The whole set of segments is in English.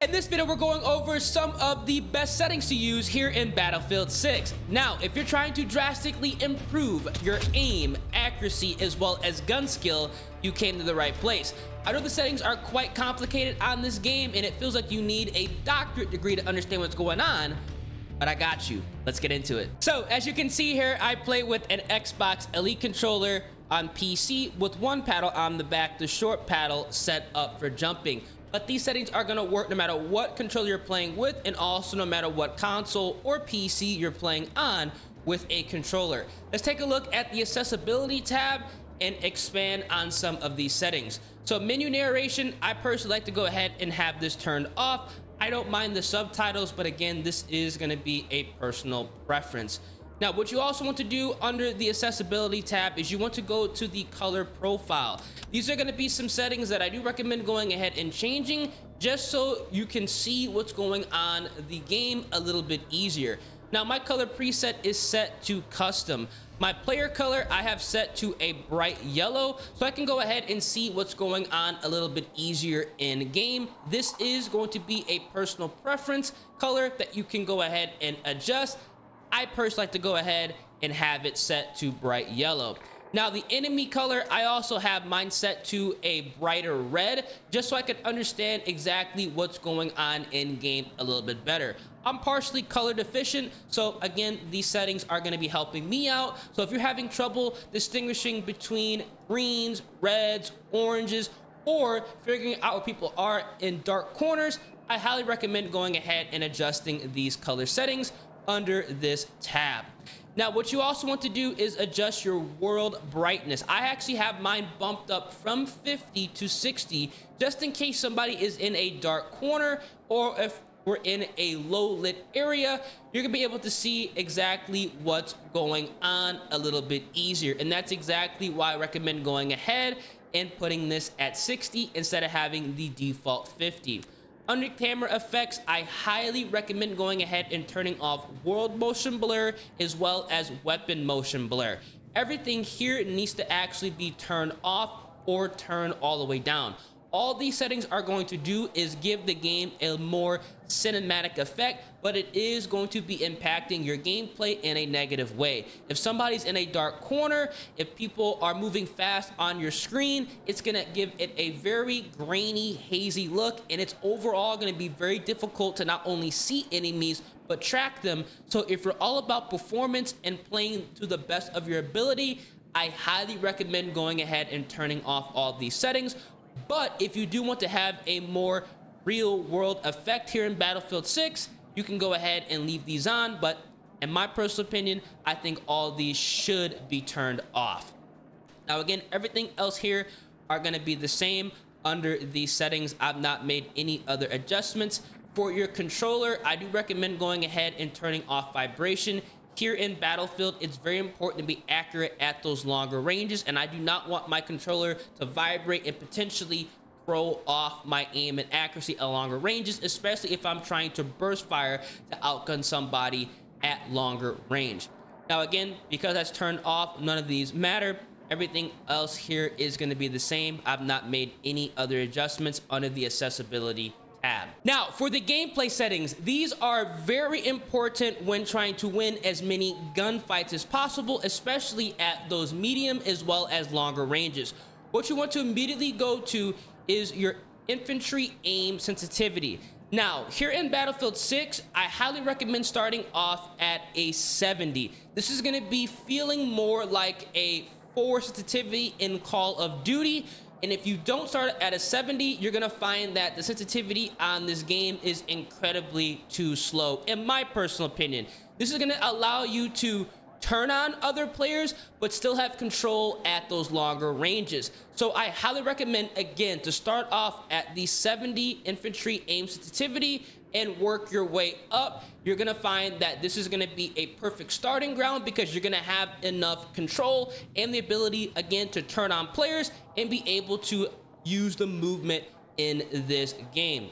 In this video, we're going over some of the best settings to use here in Battlefield 6. Now, if you're trying to drastically improve your aim, accuracy, as well as gun skill, you came to the right place. I know the settings are quite complicated on this game, and it feels like you need a doctorate degree to understand what's going on, but I got you. Let's get into it. So, as you can see here, I play with an Xbox Elite controller on PC with one paddle on the back, the short paddle set up for jumping. But these settings are going to work no matter what controller you're playing with, and also no matter what console or PC you're playing on with a controller. Let's take a look at the accessibility tab and expand on some of these settings. So menu narration, I personally like to go ahead and have this turned off. I don't mind the subtitles, but again, this is going to be a personal preference. Now, what you also want to do under the accessibility tab is you want to go to the color profile. These are going to be some settings that I do recommend going ahead and changing just so you can see what's going on the game a little bit easier. Now, my color preset is set to custom. My player color I have set to a bright yellow, so I can go ahead and see what's going on a little bit easier in game. This is going to be a personal preference color that you can go ahead and adjust. I personally like to go ahead and have it set to bright yellow. Now, the enemy color, I also have mine set to a brighter red, just so I can understand exactly what's going on in game a little bit better. I'm partially color deficient, so again, these settings are going to be helping me out. So if you're having trouble distinguishing between greens, reds, oranges, or figuring out where people are in dark corners, I highly recommend going ahead and adjusting these color settings under this tab. Now, what you also want to do is adjust your world brightness. I actually have mine bumped up from 50 to 60 just in case somebody is in a dark corner, or if we're in a low lit area, you're gonna be able to see exactly what's going on a little bit easier. And that's exactly why I recommend going ahead and putting this at 60 instead of having the default 50. Under camera effects, I highly recommend going ahead and turning off world motion blur as well as weapon motion blur. Everything here needs to actually be turned off or turned all the way down. All these settings are going to do is give the game a more cinematic effect, but it is going to be impacting your gameplay in a negative way. If somebody's in a dark corner, if people are moving fast on your screen, it's gonna give it a very grainy, hazy look, and it's overall gonna be very difficult to not only see enemies, but track them. So if you're all about performance and playing to the best of your ability, I highly recommend going ahead and turning off all these settings. But if you do want to have a more real world effect here in Battlefield 6, you can go ahead and leave these on. But in my personal opinion, I think all these should be turned off. Now, again, everything else here are going to be the same under these settings. I've not made any other adjustments. For your controller, I do recommend going ahead and turning off vibration. Here in Battlefield, it's very important to be accurate at those longer ranges, and I do not want my controller to vibrate and potentially throw off my aim and accuracy at longer ranges, especially if I'm trying to burst fire to outgun somebody at longer range. Now, again, because that's turned off, none of these matter. Everything else here is going to be the same. I've not made any other adjustments under the accessibility tab. Now, for the gameplay settings, these are very important when trying to win as many gunfights as possible, especially at those medium as well as longer ranges. What you want to immediately go to is your infantry aim sensitivity. Now, here in Battlefield 6, I highly recommend starting off at a 70. This is going to be feeling more like a 4 sensitivity in Call of Duty. And if you don't start at a 70, you're gonna find that the sensitivity on this game is incredibly too slow, in my personal opinion. This is gonna allow you to turn on other players, but still have control at those longer ranges. So I highly recommend, again, to start off at the 70 infantry aim sensitivity and work your way up. You're gonna find that this is gonna be a perfect starting ground because you're gonna have enough control and the ability, again, to turn on players and be able to use the movement in this game.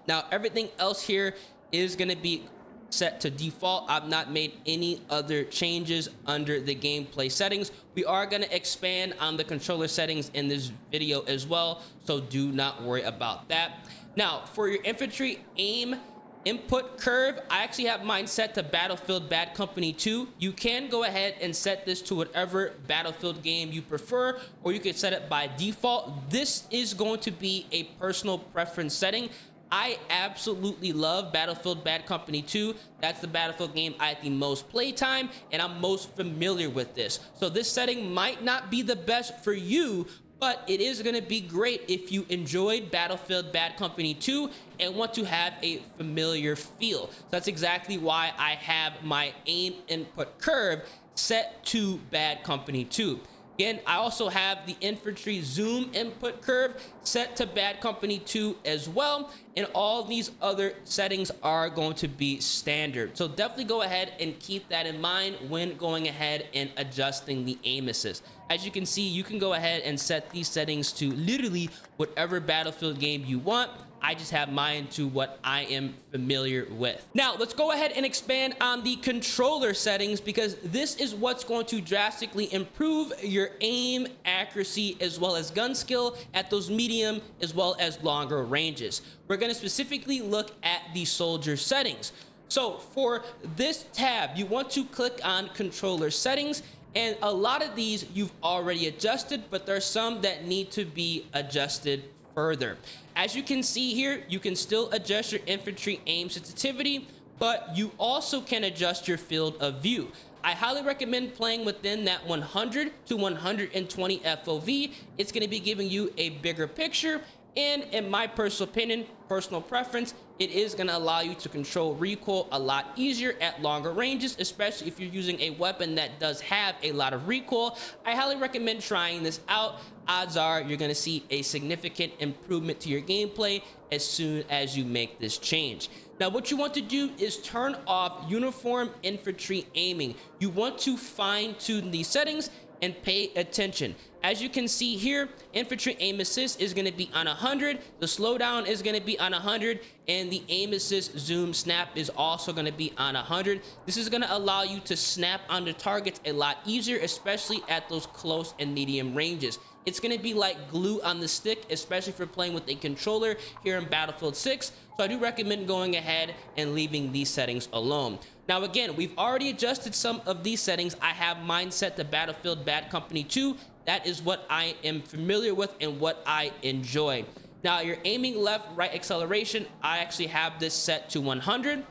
Now, everything else here is gonna be set to default. I've not made any other changes under the gameplay settings. We are going to expand on the controller settings in this video as well, so do not worry about that. Now, for your infantry aim input curve, I actually have mine set to Battlefield Bad Company 2. You can go ahead and set this to whatever Battlefield game you prefer, or you can set it by default. This is going to be a personal preference setting. I absolutely love Battlefield Bad Company 2. That's the Battlefield game I had the most playtime, and I'm most familiar with this. So this setting might not be the best for you, but it is going to be great if you enjoyed Battlefield Bad Company 2 and want to have a familiar feel. So that's exactly why I have my aim input curve set to Bad Company 2. Again, I also have the infantry zoom input curve set to Bad Company 2 as well, and all these other settings are going to be standard. So definitely go ahead and keep that in mind when going ahead and adjusting the aim assist. As you can see, you can go ahead and set these settings to literally whatever Battlefield game you want. I just have mine to what I am familiar with. Now, let's go ahead and expand on the controller settings, because this is what's going to drastically improve your aim, accuracy, as well as gun skill at those medium as well as longer ranges. We're going to specifically look at the soldier settings. So for this tab, you want to click on controller settings, and a lot of these you've already adjusted, but there are some that need to be adjusted further. As you can see here, you can still adjust your infantry aim sensitivity, but you also can adjust your field of view. I highly recommend playing within that 100 to 120 FOV. It's going to be giving you a bigger picture, and in my personal opinion, personal preference, it is going to allow you to control recoil a lot easier at longer ranges, especially if you're using a weapon that does have a lot of recoil. I highly recommend trying this out. Odds are you're going to see a significant improvement to your gameplay as soon as you make this change. Now, what you want to do is turn off uniform infantry aiming. You want to fine-tune these settings and pay attention. As you can see here, infantry aim assist is going to be on 100, the slowdown is going to be on 100, and the aim assist zoom snap is also going to be on 100. This is going to allow you to snap onto targets a lot easier, especially at those close and medium ranges. It's going to be like glue on the stick, especially if you're playing with a controller here in Battlefield 6. So I do recommend going ahead and leaving these settings alone. Now, again, we've already adjusted some of these settings. I have mine set to Battlefield Bad Company 2. That is what I am familiar with and what I enjoy. Now, your aiming left, right acceleration, I actually have this set to 100.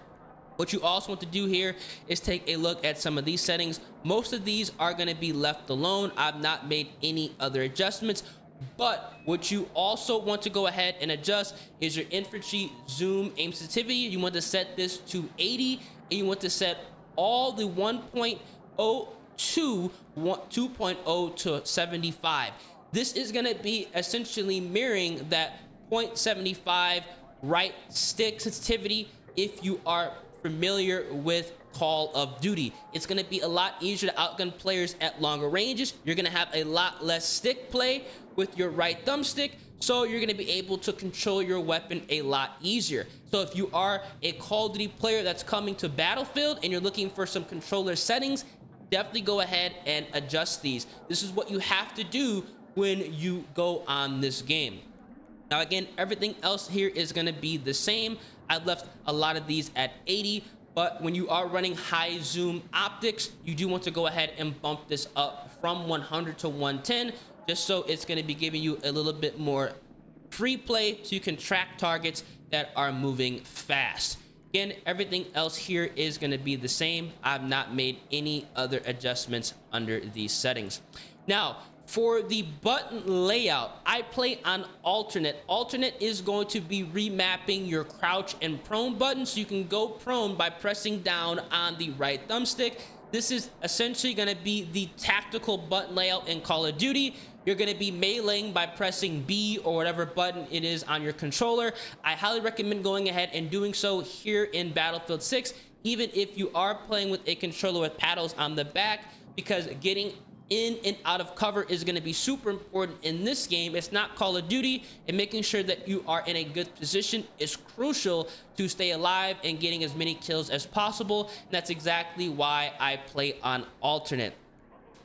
What you also want to do here is take a look at some of these settings. Most of these are going to be left alone. I've not made any other adjustments. But what you also want to go ahead and adjust is your infantry zoom aim sensitivity. You want to set this to 80, and you want to set all the 1.0 to 2.0 to 75. This is going to be essentially mirroring that 0.75 right stick sensitivity if you are familiar with Call of Duty. It's going to be a lot easier to outgun players at longer ranges. You're going to have a lot less stick play with your right thumbstick, so you're going to be able to control your weapon a lot easier. So if you are a Call of Duty player that's coming to Battlefield and you're looking for some controller settings, definitely go ahead and adjust these. This is what you have to do when you go on this game. Now, again, everything else here is going to be the same. I left a lot of these at 80, but when you are running high zoom optics, you do want to go ahead and bump this up from 100 to 110, just so it's going to be giving you a little bit more free play so you can track targets that are moving fast. Again, everything else here is going to be the same. I've not made any other adjustments under these settings. Now, for the button layout, I play on alternate. Alternate is going to be remapping your crouch and prone buttons, so you can go prone by pressing down on the right thumbstick. This is essentially going to be the tactical button layout in Call of Duty. You're going to be meleeing by pressing B or whatever button it is on your controller. I highly recommend going ahead and doing so here in Battlefield 6, even if you are playing with a controller with paddles on the back, because getting in and out of cover is going to be super important in this game. It's not Call of Duty, and making sure that you are in a good position is crucial to stay alive and getting as many kills as possible. And that's exactly why I play on alternate.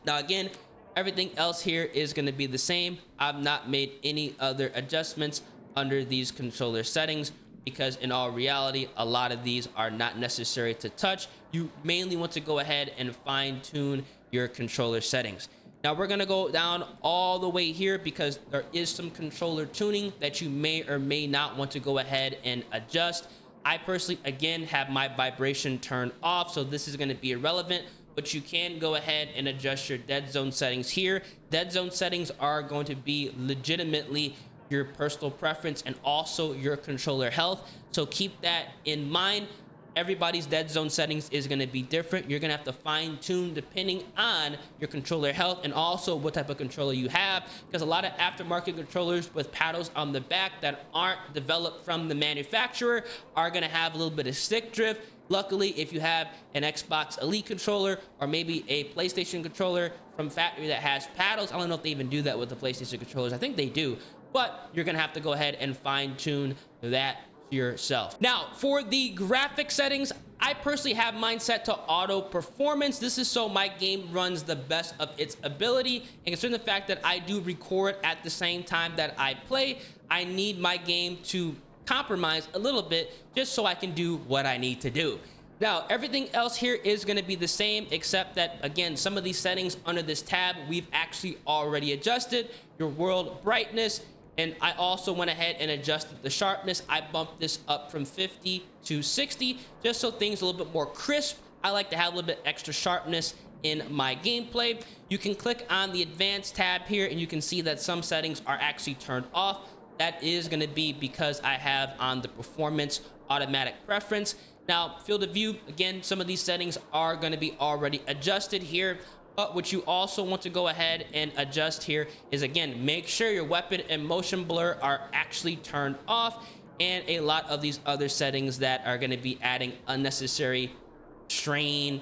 Now, again, everything else here is going to be the same. I've not made any other adjustments under these controller settings, because in all reality, a lot of these are not necessary to touch. You mainly want to go ahead and fine tune your controller settings. Now we're gonna go down all the way here because there is some controller tuning that you may or may not want to go ahead and adjust. I personally, again, have my vibration turned off, so this is gonna be irrelevant, but you can go ahead and adjust your dead zone settings here. Dead zone settings are going to be legitimately your personal preference and also your controller health, so keep that in mind. Everybody's dead zone settings is going to be different. You're going to have to fine tune depending on your controller health and also what type of controller you have, because a lot of aftermarket controllers with paddles on the back that aren't developed from the manufacturer are going to have a little bit of stick drift. Luckily, if you have an Xbox Elite controller or maybe a PlayStation controller from factory that has paddles, I don't know if they even do that with the PlayStation controllers. I think they do, but you're going to have to go ahead and fine tune that yourself. Now for the graphic settings, I personally have mine set to auto performance. This is so my game runs the best of its ability, and considering the fact that I do record at the same time that I play, I need my game to compromise a little bit just so I can do what I need to do. Now everything else here is going to be the same, except that again, some of these settings under this tab we've actually already adjusted. Your world brightness, and I also went ahead and adjusted the sharpness. I bumped this up from 50 to 60 just so things are a little bit more crisp. I like to have a little bit extra sharpness in my gameplay. You can click on the advanced tab here and you can see that some settings are actually turned off. That is going to be because I have on the performance automatic preference. Now field of view, again, some of these settings are going to be already adjusted here. But what you also want to go ahead and adjust here is, again, make sure your weapon and motion blur are actually turned off, and a lot of these other settings that are going to be adding unnecessary strain,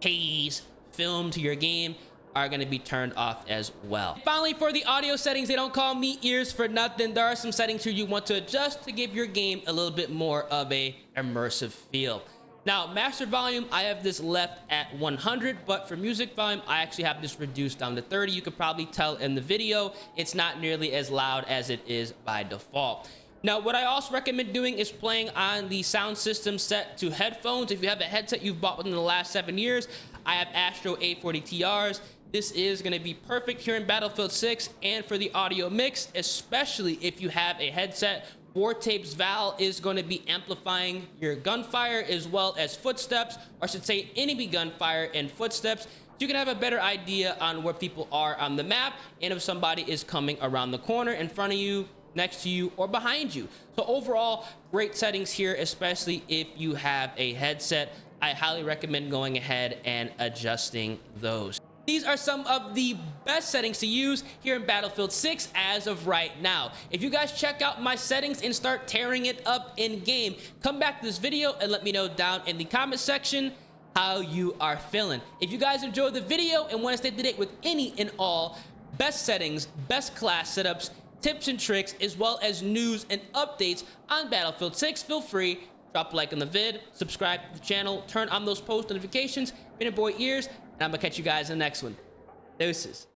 haze, film to your game are going to be turned off as well. Finally, for the audio settings, they don't call me ears for nothing. There are some settings here you want to adjust to give your game a little bit more of a immersive feel. Now, master volume, I have this left at 100, but for music volume, I actually have this reduced down to 30. You could probably tell in the video, it's not nearly as loud as it is by default. Now, what I also recommend doing is playing on the sound system set to headphones. If you have a headset you've bought within the last 7 years, I have Astro A40 TRs. This is going to be perfect here in Battlefield 6 and for the audio mix, especially if you have a headset. Vortapes Val is going to be amplifying your gunfire as well as footsteps, or I should say enemy gunfire and footsteps, so you can have a better idea on where people are on the map and if somebody is coming around the corner, in front of you, next to you, or behind you. So overall, great settings here, especially if you have a headset. I highly recommend going ahead and adjusting those. These are some of the best settings to use here in Battlefield 6 as of right now. If you guys check out my settings and start tearing it up in game, come back to this video and let me know down in the comment section how you are feeling. If you guys enjoyed the video and want to stay up to date with any and all best settings, best class setups, tips and tricks, as well as news and updates on Battlefield 6, feel free, drop a like on the vid, subscribe to the channel, turn on those post notifications, been your boy Ears, and I'm gonna catch you guys in the next one. Deuces.